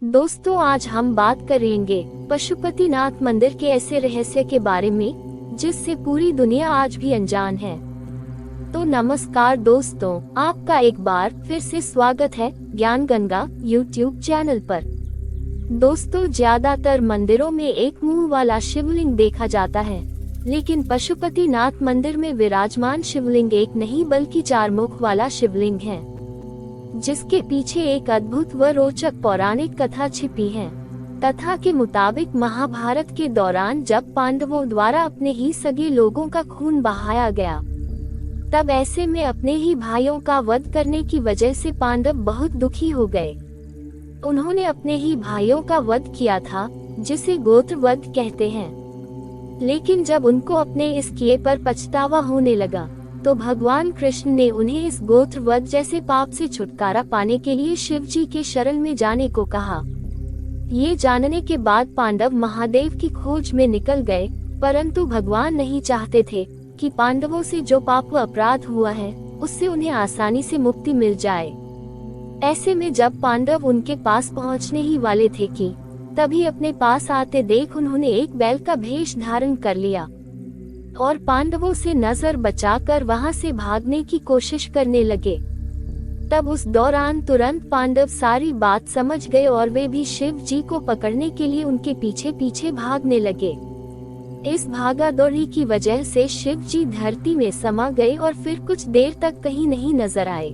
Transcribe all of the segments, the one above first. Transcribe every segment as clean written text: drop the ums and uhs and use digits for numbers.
दोस्तों, आज हम बात करेंगे पशुपतिनाथ मंदिर के ऐसे रहस्य के बारे में जिससे पूरी दुनिया आज भी अनजान है। तो नमस्कार दोस्तों, आपका एक बार फिर से स्वागत है ज्ञान गंगा YouTube चैनल पर। दोस्तों, ज्यादातर मंदिरों में एक मुंह वाला शिवलिंग देखा जाता है, लेकिन पशुपतिनाथ मंदिर में विराजमान शिवलिंग एक नहीं बल्कि 4 मुख वाला शिवलिंग है, जिसके पीछे एक अद्भुत व रोचक पौराणिक कथा छिपी है। कथा के मुताबिक महाभारत के दौरान जब पांडवों द्वारा अपने ही सगे लोगों का खून बहाया गया, तब ऐसे में अपने ही भाइयों का वध करने की वजह से पांडव बहुत दुखी हो गए। उन्होंने अपने ही भाइयों का वध किया था, जिसे गोत्र वध कहते हैं। लेकिन जब उनको अपने इस किए पर पछतावा होने लगा, तो भगवान कृष्ण ने उन्हें इस गोत्र वध जैसे पाप से छुटकारा पाने के लिए शिव जी के शरण में जाने को कहा। ये जानने के बाद पांडव महादेव की खोज में निकल गए, परंतु भगवान नहीं चाहते थे कि पांडवों से जो पाप व अपराध हुआ है उससे उन्हें आसानी से मुक्ति मिल जाए। ऐसे में जब पांडव उनके पास पहुंचने ही वाले थे कि तभी अपने पास आते देख उन्होंने एक बैल का भेष धारण कर लिया और पांडवों से नजर बचाकर वहां से भागने की कोशिश करने लगे। तब उस दौरान तुरंत पांडव सारी बात समझ गए और वे भी शिव जी को पकड़ने के लिए उनके पीछे पीछे भागने लगे। इस भागा दौड़ी की वजह से शिव जी धरती में समा गए और फिर कुछ देर तक कहीं नहीं नजर आए।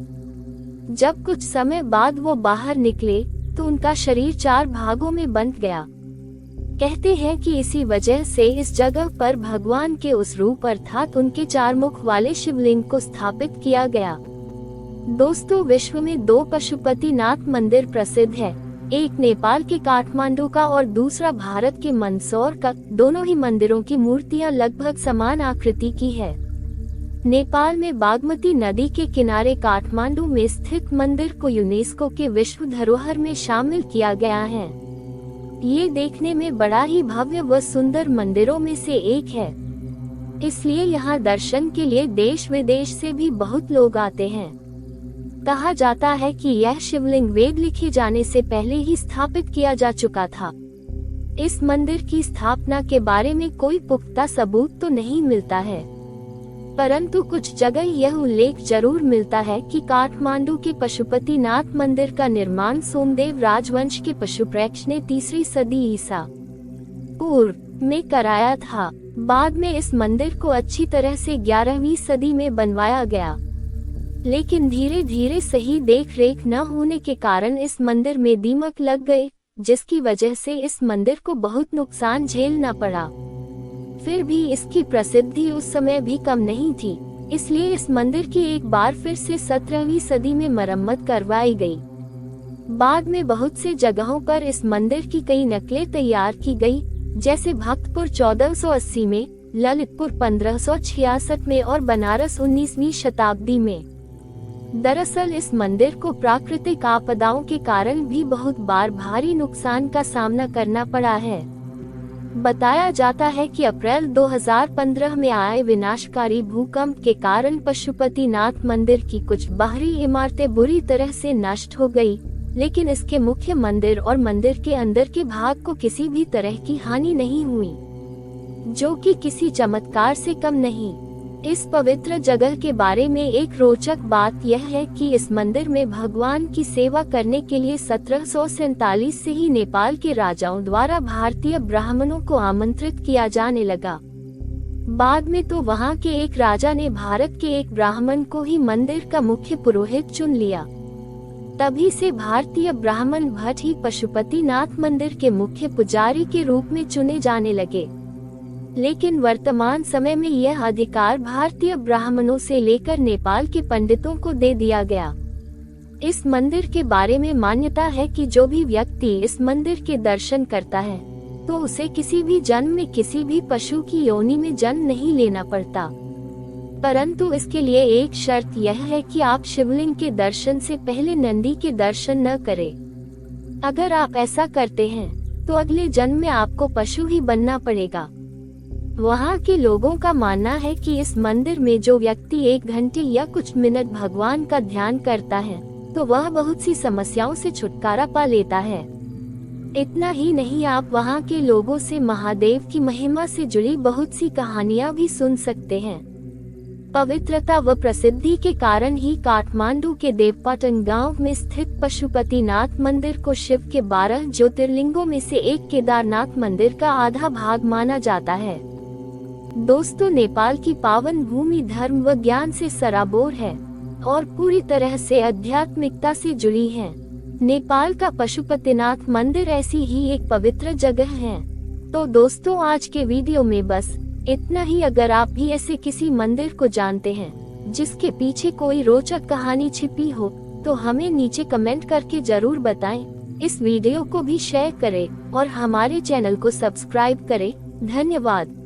जब कुछ समय बाद वो बाहर निकले तो उनका शरीर 4 भागों में बंट गया। कहते हैं कि इसी वजह से इस जगह पर भगवान के उस रूप अर्थात उनके 4 मुख वाले शिवलिंग को स्थापित किया गया। दोस्तों, विश्व में 2 पशुपतिनाथ मंदिर प्रसिद्ध है, एक नेपाल के काठमांडू का और दूसरा भारत के मंदसौर का। दोनों ही मंदिरों की मूर्तियां लगभग समान आकृति की है। नेपाल में बागमती नदी के किनारे काठमांडू में स्थित मंदिर को यूनेस्को के विश्व धरोहर में शामिल किया गया है। ये देखने में बड़ा ही भव्य व सुंदर मंदिरों में से एक है, इसलिए यहाँ दर्शन के लिए देश विदेश से भी बहुत लोग आते हैं। कहा जाता है कि यह शिवलिंग वेद लिखे जाने से पहले ही स्थापित किया जा चुका था। इस मंदिर की स्थापना के बारे में कोई पुख्ता सबूत तो नहीं मिलता है, परंतु कुछ जगह यह उल्लेख जरूर मिलता है कि काठमांडू के पशुपतिनाथ मंदिर का निर्माण सोमदेव राजवंश के पशुप्रेक्ष ने 3री सदी ईसा पूर्व में कराया था। बाद में इस मंदिर को अच्छी तरह से 11वीं सदी में बनवाया गया, लेकिन धीरे धीरे सही देख रेख न होने के कारण इस मंदिर में दीमक लग गए, जिसकी वजह से इस मंदिर को बहुत नुकसान झेलना पड़ा। फिर भी इसकी प्रसिद्धि उस समय भी कम नहीं थी, इसलिए इस मंदिर की एक बार फिर से 17वीं सदी में मरम्मत करवाई गई। बाद में बहुत से जगहों पर इस मंदिर की कई नकलें तैयार की गई, जैसे भक्तपुर 1480 में, ललितपुर 1566 में और बनारस 19वीं शताब्दी में। दरअसल इस मंदिर को प्राकृतिक आपदाओं के कारण भी बहुत बार भारी नुकसान का सामना करना पड़ा है। बताया जाता है कि अप्रैल 2015 में आए विनाशकारी भूकंप के कारण पशुपतिनाथ मंदिर की कुछ बाहरी इमारतें बुरी तरह से नष्ट हो गई, लेकिन इसके मुख्य मंदिर और मंदिर के अंदर के भाग को किसी भी तरह की हानि नहीं हुई, जो कि किसी चमत्कार से कम नहीं। इस पवित्र जगह के बारे में एक रोचक बात यह है कि इस मंदिर में भगवान की सेवा करने के लिए 1747 से ही नेपाल के राजाओं द्वारा भारतीय ब्राह्मणों को आमंत्रित किया जाने लगा। बाद में तो वहां के एक राजा ने भारत के एक ब्राह्मण को ही मंदिर का मुख्य पुरोहित चुन लिया। तभी से भारतीय ब्राह्मण भट्ट ही पशुपतिनाथ मंदिर के मुख्य पुजारी के रूप में चुने जाने लगे। लेकिन वर्तमान समय में यह अधिकार भारतीय ब्राह्मणों से लेकर नेपाल के पंडितों को दे दिया गया। इस मंदिर के बारे में मान्यता है कि जो भी व्यक्ति इस मंदिर के दर्शन करता है तो उसे किसी भी जन्म में किसी भी पशु की योनि में जन्म नहीं लेना पड़ता, परंतु इसके लिए एक शर्त यह है कि आप शिवलिंग के दर्शन से पहले नंदी के दर्शन न करें। अगर आप ऐसा करते हैं तो अगले जन्म में आपको पशु ही बनना पड़ेगा। वहाँ के लोगों का मानना है कि इस मंदिर में जो व्यक्ति 1 घंटे या कुछ मिनट भगवान का ध्यान करता है तो वह बहुत सी समस्याओं से छुटकारा पा लेता है। इतना ही नहीं, आप वहाँ के लोगों से महादेव की महिमा से जुड़ी बहुत सी कहानियाँ भी सुन सकते हैं। पवित्रता व प्रसिद्धि के कारण ही काठमांडू के देवपाटन गांव में स्थित पशुपतिनाथ मंदिर को शिव के 12 ज्योतिर्लिंगों में से एक केदारनाथ मंदिर का आधा भाग माना जाता है। दोस्तों, नेपाल की पावन भूमि धर्म व ज्ञान से सराबोर है और पूरी तरह से आध्यात्मिकता से जुड़ी है। नेपाल का पशुपतिनाथ मंदिर ऐसी ही एक पवित्र जगह है। तो दोस्तों, आज के वीडियो में बस इतना ही। अगर आप भी ऐसे किसी मंदिर को जानते हैं जिसके पीछे कोई रोचक कहानी छिपी हो, तो हमें नीचे कमेंट करके जरूर बताएं। इस वीडियो को भी शेयर करें और हमारे चैनल को सब्सक्राइब करें। धन्यवाद।